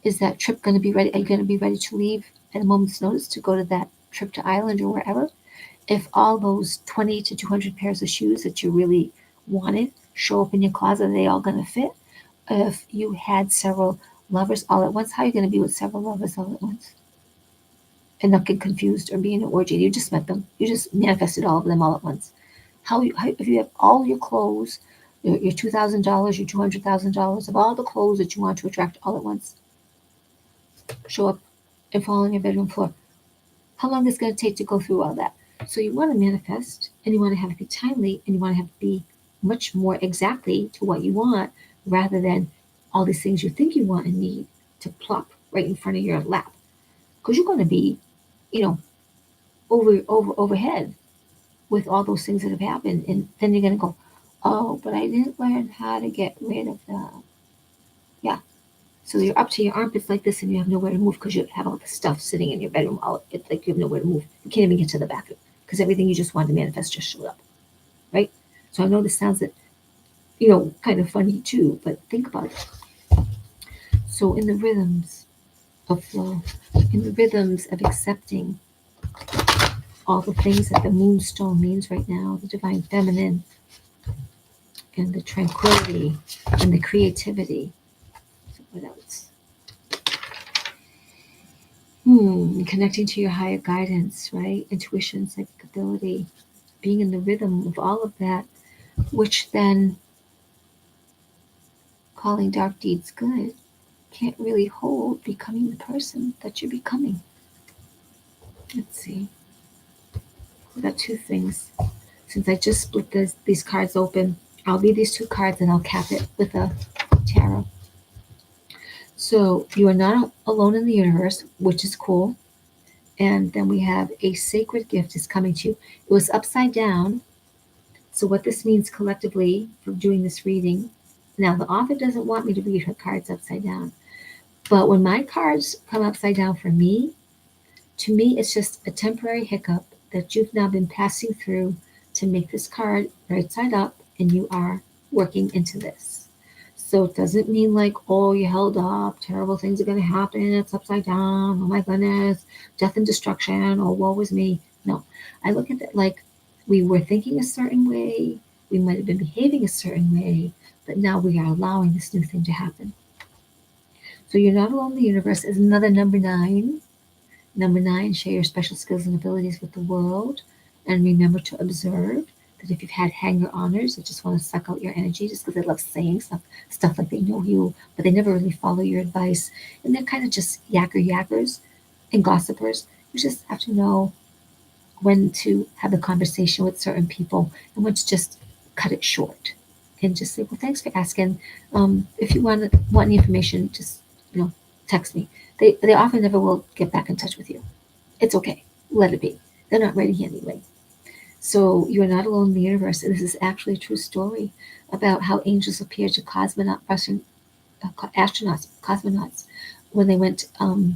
Is that trip going to be ready? Are you going to be ready to leave at a moment's notice to go to that trip to Ireland or wherever? If all those 20 to 200 pairs of shoes that you really wanted show up in your closet, are they all going to fit? If you had several lovers all at once, how are you going to be with several lovers all at once and not get confused or be in an orgy? You just met them. You just manifested all of them all at once. How if you have all your clothes, your $2,000, your $200,000 of all the clothes that you want to attract all at once, show up and fall on your bedroom floor. How long is it going to take to go through all that? So you want to manifest, and you want to have it be timely, and you want to have it be much more exactly to what you want, rather than all these things you think you want and need to plop right in front of your lap. Because you're going to be, you know, overhead with all those things that have happened, and then you're going to go, oh, but I didn't learn how to get rid of that. Yeah, so you're up to your armpits like this, and you have nowhere to move because you have all the stuff sitting in your bedroom. All it's like you have nowhere to move. You can't even get to the bathroom because everything you just wanted to manifest just showed up, right? So I know this sounds, kind of funny too, but think about it. So in the rhythms of flow, in the rhythms of accepting all the things that the moonstone means right now, the divine feminine, and the tranquility, and the creativity. So what else? Connecting to your higher guidance, right? Intuition, psychic ability, being in the rhythm of all of that, which then calling dark deeds good can't really hold becoming the person that you're becoming. Let's see. I've got two things. Since I just split these cards open, I'll read these two cards and I'll cap it with a tarot. So you are not alone in the universe, which is cool. And then we have a sacred gift is coming to you. It was upside down. So what this means collectively for doing this reading, now the author doesn't want me to read her cards upside down. But when my cards come upside down for me, to me it's just a temporary hiccup that you've now been passing through to make this card right side up, and you are working into this. So it doesn't mean like, oh, you held up, terrible things are going to happen, it's upside down, oh my goodness, death and destruction, oh, woe is me. No, I look at it like we were thinking a certain way, we might have been behaving a certain way, but now we are allowing this new thing to happen. So you're not alone in the universe is another number 9. Number 9, share your special skills and abilities with the world. And remember to observe that if you've had hanger-oners that just want to suck out your energy just because they love saying stuff like they know you, but they never really follow your advice, and they're kind of just yackers and gossipers, you just have to know when to have a conversation with certain people and when to just cut it short and just say, well, thanks for asking. If you want any information, just text me. They often never will get back in touch with you. It's okay. Let it be. They're not ready anyway. So you are not alone in the universe. And this is actually a true story about how angels appeared to Russian astronauts, cosmonauts, when they went. I want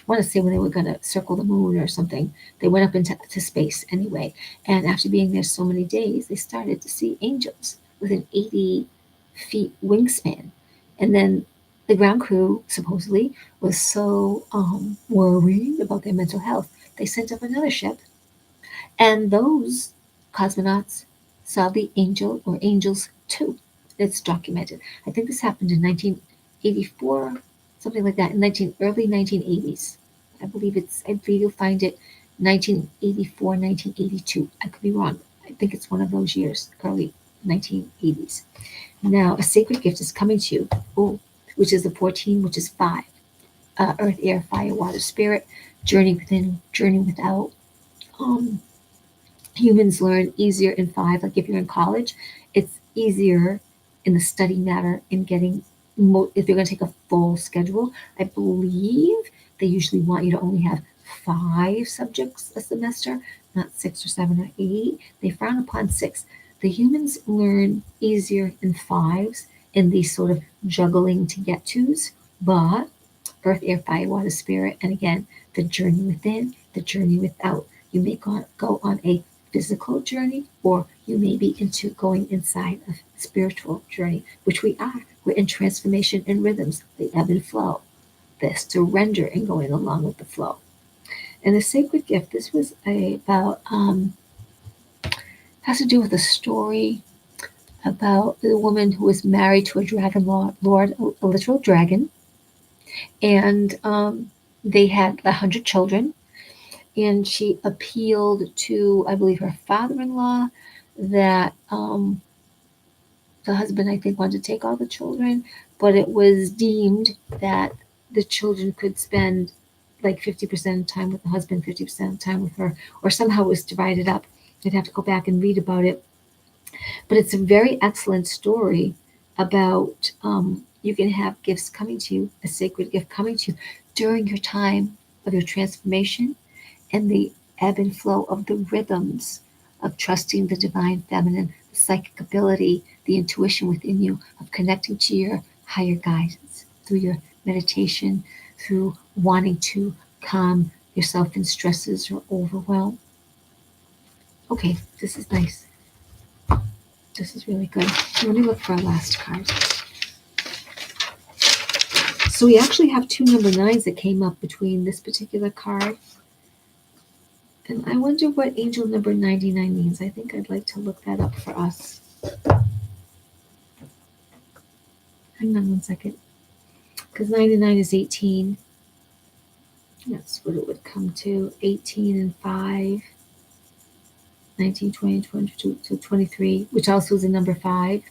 to say when they were going to circle the moon or something. They went up into space anyway. And after being there so many days, they started to see angels with an 80 feet wingspan. And then the ground crew supposedly was so worried about their mental health, they sent up another ship, and those cosmonauts saw the angel or angels too. It's documented. I think this happened in 1984, something like that, in early 1980s. I believe you'll find it 1984, 1982. I could be wrong. I think it's one of those years, early 1980s. Now, a sacred gift is coming to you, which is the 14, which is 5. Earth, air, fire, water, spirit, journey within, journey without. Humans learn easier in 5. Like if you're in college, it's easier in the study matter in getting, if you're going to take a full schedule, I believe they usually want you to only have 5 subjects a semester, not 6 or 7 or 8. They frown upon 6. The humans learn easier in 5s in these sort of juggling to get tos, but earth, air, fire, water, spirit, and again, the journey within, the journey without. You may go on a physical journey, or You may be into going inside a spiritual journey, which we are. We're in transformation and rhythms, the ebb and flow, the surrender and going along with the flow. And the sacred gift, this was about, has to do with a story about the woman who was married to a dragon lord, a literal dragon, and they had 100 children. And she appealed to, I believe, her father-in-law that the husband, I think, wanted to take all the children, but it was deemed that the children could spend like 50% of the time with the husband, 50% of the time with her, or somehow it was divided up. I'd have to go back and read about it. But it's a very excellent story about you can have gifts coming to you, a sacred gift coming to you during your time of your transformation and the ebb and flow of the rhythms of trusting the divine feminine, the psychic ability, the intuition within you, of connecting to your higher guidance through your meditation, through wanting to calm yourself in stresses or overwhelm. Okay, this is nice. This is really good. Let me look for our last card. So we actually have two number 9s that came up between this particular card. And I wonder what angel number 99 means. I think I'd like to look that up for us. Hang on one second. Because 99 is 18. That's what it would come to. 18 and 5. 19, 20, 22, so 23, which also is a number 5.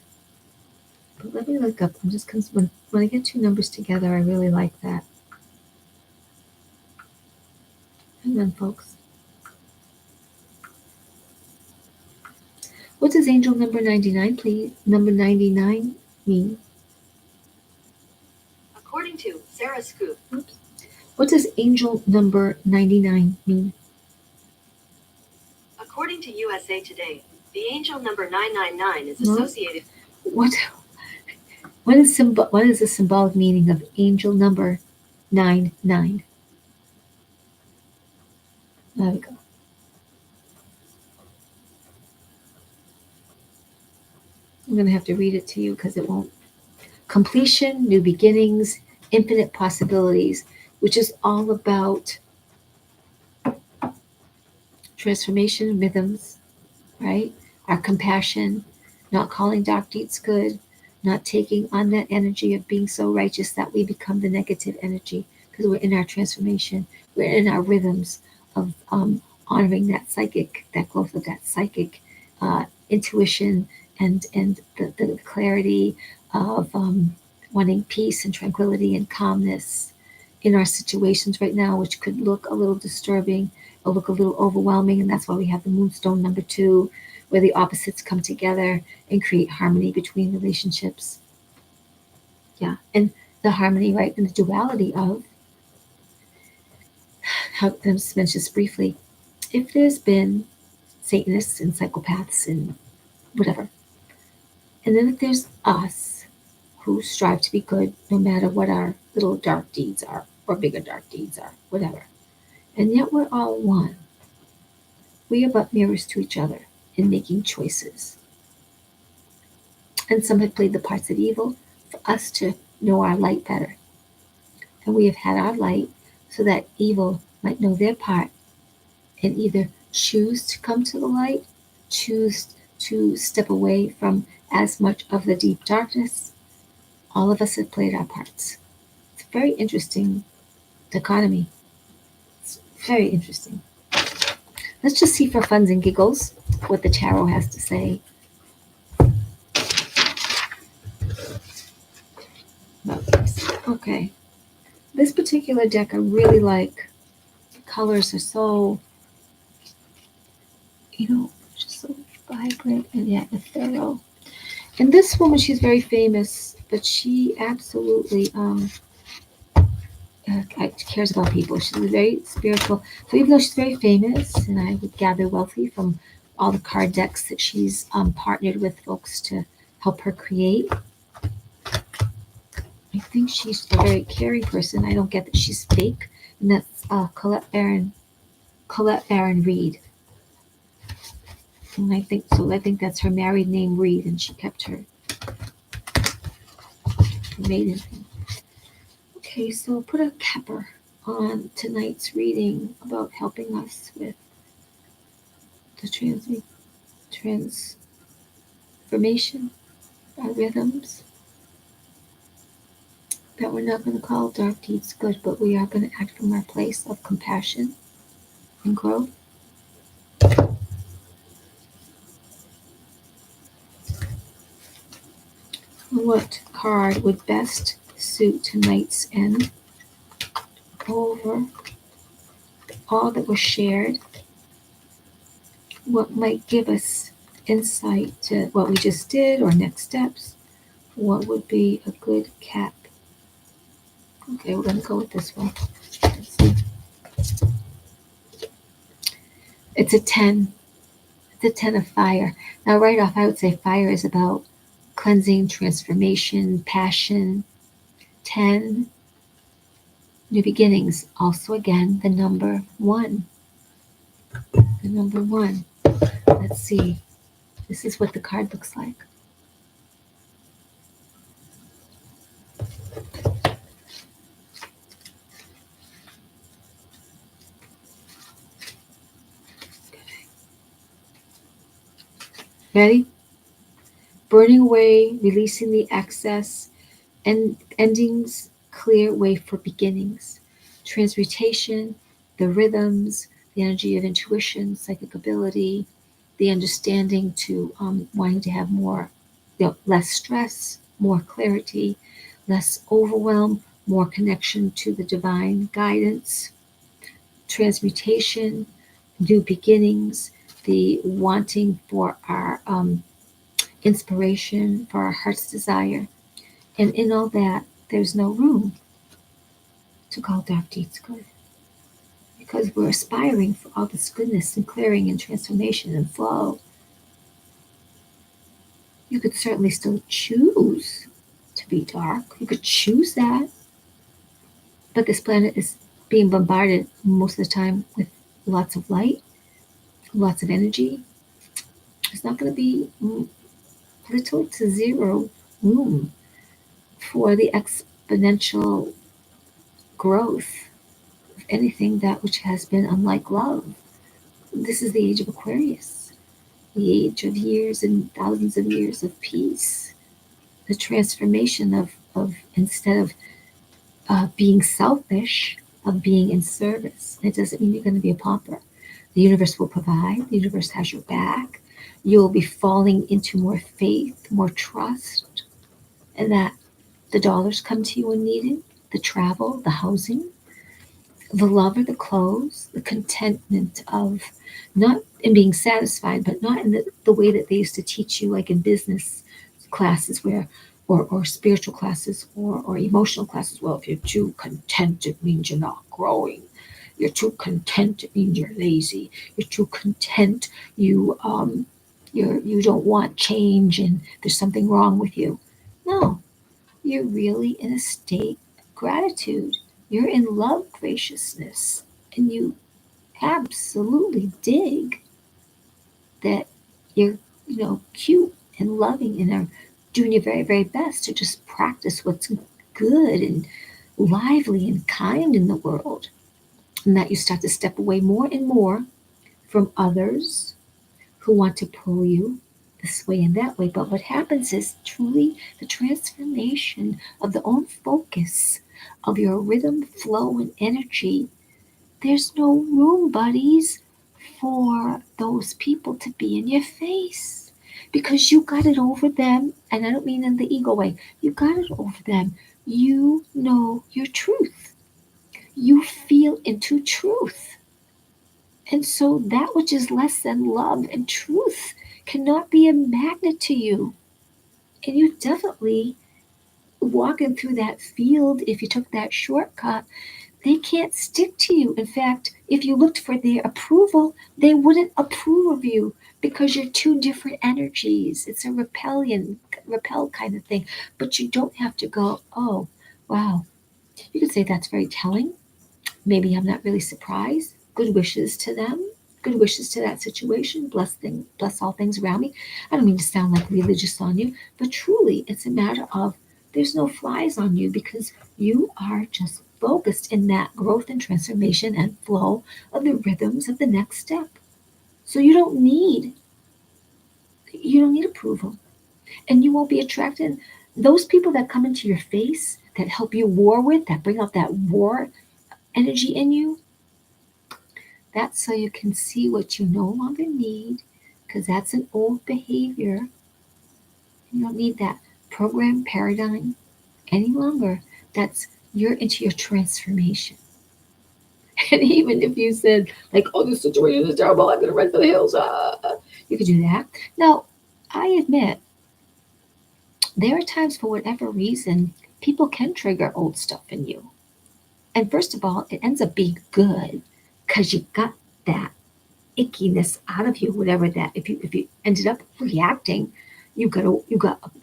But let me look up. I'm just when I get two numbers together, I really like that. Hang on, folks. What does angel number 99, please? Number 99 mean? According to Sarah Scoop. Oops. What does angel number 99 mean? According to USA Today, the angel number 999 is associated. What is the symbolic meaning of angel number 99? There we go. I'm going to have to read it to you because it won't. Completion, new beginnings, infinite possibilities, which is all about transformation rhythms, right? Our compassion, not calling dark deeds good, not taking on that energy of being so righteous that we become the negative energy, because we're in our transformation, we're in our rhythms of honoring that psychic, that growth of that psychic intuition and the clarity of wanting peace and tranquility and calmness in our situations right now, which could look a little disturbing or look a little overwhelming. And that's why we have the moonstone number 2, where the opposites come together and create harmony between relationships. Yeah, and the harmony, right, and the duality of, how, I'll just mention this briefly, if there's been Satanists and psychopaths and whatever, and then if there's us who strive to be good no matter what our little dark deeds are, or bigger dark deeds are, whatever, and yet we're all one. We are but mirrors to each other in making choices. And some have played the parts of evil for us to know our light better. And we have had our light so that evil might know their part and either choose to come to the light, choose to step away from as much of the deep darkness. All of us have played our parts. It's a very interesting dichotomy. It's very interesting. Let's just see for funs and giggles what the tarot has to say. Okay. This particular deck I really like. The colors are so, just so vibrant and yet ethereal. And this woman, she's very famous, but she absolutely cares about people. She's very spiritual. So even though she's very famous, and I would gather wealthy from all the card decks that she's partnered with folks to help her create, I think she's a very caring person. I don't get that she's fake, and that's Colette Baron Reed. And I think so. I think that's her married name, Reed, and she kept her maiden name. Okay, so put a capper on tonight's reading about helping us with the transformation, our rhythms. That we're not going to call dark deeds good, but we are going to act from our place of compassion and growth. What card would best suit tonight's end? Over all that was shared, what might give us insight to what we just did or next steps? What would be a good cap? Okay, we're going to go with this one. Let's see. It's a 10. It's a 10 of fire. Now, right off, I would say fire is about cleansing, transformation, passion. 10, new beginnings. Also, again, the number 1. The number 1. Let's see. This is what the card looks like. Ready? Burning away, releasing the excess, and endings clear way for beginnings. Transmutation, the rhythms, the energy of intuition, psychic ability, the understanding to wanting to have more, less stress, more clarity, less overwhelm, more connection to the divine guidance. Transmutation, new beginnings, the wanting for our inspiration, for our heart's desire. And in all that, there's no room to call dark deeds good. Because we're aspiring for all this goodness and clearing and transformation and flow. You could certainly still choose to be dark. You could choose that. But this planet is being bombarded most of the time with lots of light, lots of energy. It's not going to be little to zero room for the exponential growth of anything that which has been unlike love. This is the age of Aquarius, the age of years and thousands of years of peace, the transformation of instead of being selfish, of being in service. It doesn't mean you're going to be a pauper. The universe will provide, the universe has your back. You will be falling into more faith, more trust, and that the dollars come to you when needed, the travel, the housing, the love or the clothes, the contentment of not in being satisfied, but not in the way that they used to teach you, like in business classes where or spiritual classes or emotional classes. Well, if you're too content, it means you're not growing. You're too content, it means you're lazy. You're too content, you don't want change and there's something wrong with you. No, you're really in a state of gratitude. You're in love graciousness. And you absolutely dig that you're, cute and loving and are doing your very, very best to just practice what's good and lively and kind in the world. And that you start to step away more and more from others who want to pull you this way and that way. But what happens is truly the transformation of the own focus of your rhythm, flow, and energy. There's no room, buddies, for those people to be in your face because you got it over them. And I don't mean in the ego way, you got it over them. You know your truth, you feel into truth. And so that which is less than love and truth cannot be a magnet to you. And you definitely walking through that field, if you took that shortcut, they can't stick to you. In fact, if you looked for their approval, they wouldn't approve of you because you're two different energies. It's a repel kind of thing. But you don't have to go, oh, wow. You could say that's very telling. Maybe I'm not really surprised. Good wishes to them. good wishes to that situation. Bless all things around me. I don't mean to sound like religious on you, but truly, it's a matter of there's no flies on you because you are just focused in that growth and transformation and flow of the rhythms of the next step. So you don't need approval, and you won't be attracted. Those people that come into your face that help you war with, that bring out that war energy in you, that's so you can see what you no longer need, because that's an old behavior. You don't need that program paradigm any longer. That's you're into your transformation. And even if you said, like, oh, this situation is terrible, I'm going to run for the hills, you could do that. Now, I admit, there are times for whatever reason, people can trigger old stuff in you. And first of all, it ends up being good because you got that ickiness out of you, whatever that. If you ended up reacting, you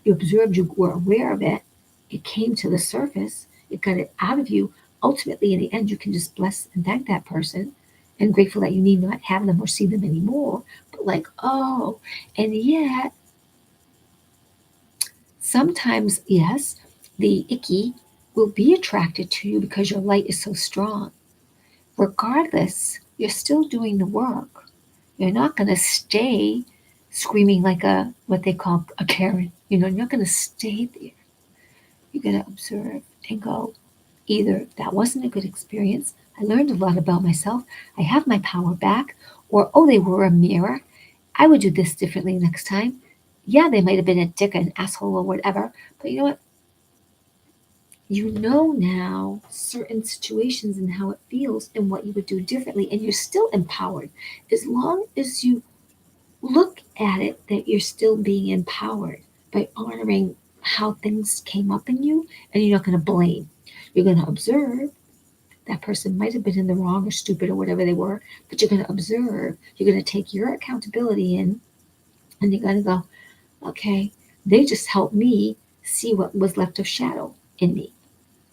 observed, you were aware of it, it came to the surface, it got it out of you. Ultimately, in the end, you can just bless and thank that person, and grateful that you need not have them or see them anymore. But like, oh, and yet sometimes, yes, the icky will be attracted to you because your light is so strong. Regardless, you're still doing the work. You're not going to stay screaming like a what they call a Karen. You're not going to stay there. You're going to observe and go, either that wasn't a good experience, I learned a lot about myself, I have my power back, or oh, they were a mirror. I would do this differently next time. Yeah, they might have been a dick, an asshole, or whatever, but you know what? You know now certain situations and how it feels and what you would do differently, and you're still empowered as long as you look at it that you're still being empowered by honoring how things came up in you, and you're not going to blame. You're going to observe. That person might have been in the wrong or stupid or whatever they were, but you're going to observe. You're going to take your accountability in, and you're going to go, okay, they just helped me see what was left of shadow in me.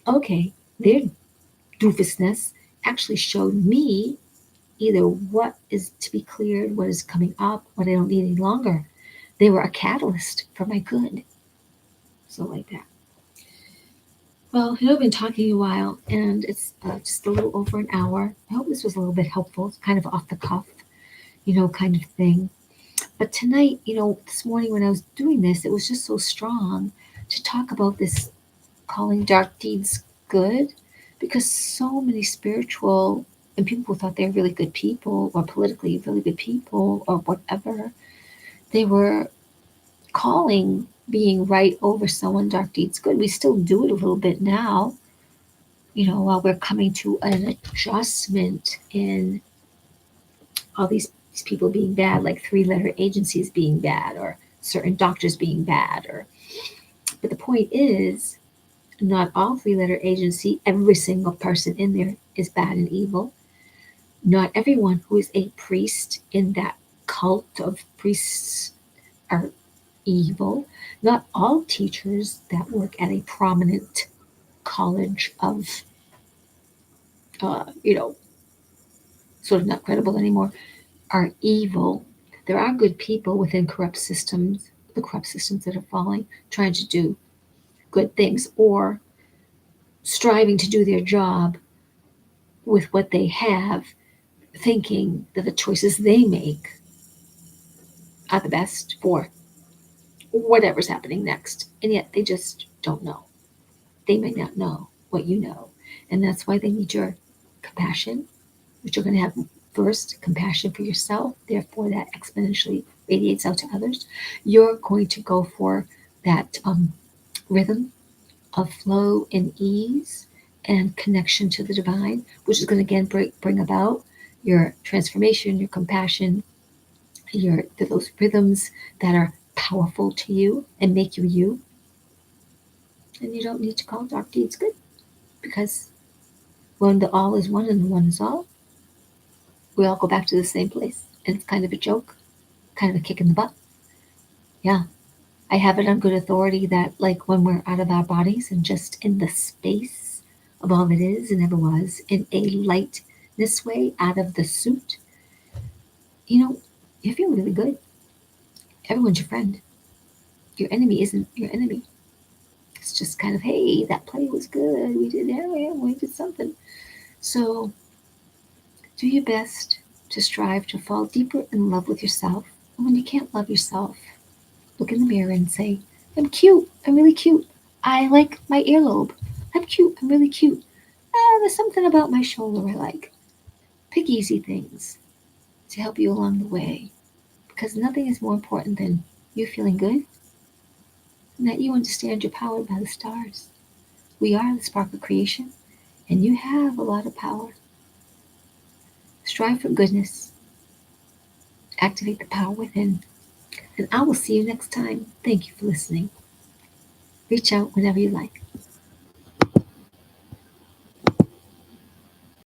Okay, their doofusness actually showed me either what is to be cleared, what is coming up, what I don't need any longer. They were a catalyst for my good. So, like that. Well, I've been talking a while, and it's just a little over an hour. I hope this was a little bit helpful. It's kind of off the cuff, kind of thing. But tonight, this morning when I was doing this, it was just so strong to talk about this calling dark deeds good, because so many spiritual and people who thought they were really good people or politically really good people or whatever, they were calling being right over someone dark deeds good. We still do it a little bit now, while we're coming to an adjustment in all these people being bad, like three-letter agencies being bad or certain doctors being bad. But the point is, not all three-letter agency, every single person in there is bad and evil. Not everyone who is a priest in that cult of priests are evil. Not all teachers that work at a prominent college of, uh, you know, sort of not credible anymore, are evil. There are good people within the corrupt systems that are falling, trying to do good things or striving to do their job with what they have, thinking that the choices they make are the best for whatever's happening next. And yet they just don't know. They may not know what you know. And that's why they need your compassion, which you're going to have first compassion for yourself. Therefore, that exponentially radiates out to others. You're going to go for that rhythm of flow and ease and connection to the divine, which is going to again bring about your transformation, your compassion, those rhythms that are powerful to you and make you you. And you don't need to call dark deeds good, because when the all is one and the one is all, we all go back to the same place. And it's kind of a joke, kind of a kick in the butt. Yeah. I have it on good authority that, like, when we're out of our bodies and just in the space of all that is and ever was, in a lightness way, out of the suit, you know, you feel really good. Everyone's your friend. Your enemy isn't your enemy. It's just kind of, hey, that play was good. We did that. We did something. So do your best to strive to fall deeper in love with yourself. And when you can't love yourself, look in the mirror and say, I'm cute. I'm really cute. I like my earlobe. I'm cute. I'm really cute. There's something about my shoulder I like. Pick easy things to help you along the way because nothing is more important than you feeling good and that you understand you're powered by the stars. We are the spark of creation and you have a lot of power. Strive for goodness. Activate the power within. And I will see you next time. Thank you for listening. Reach out whenever you like.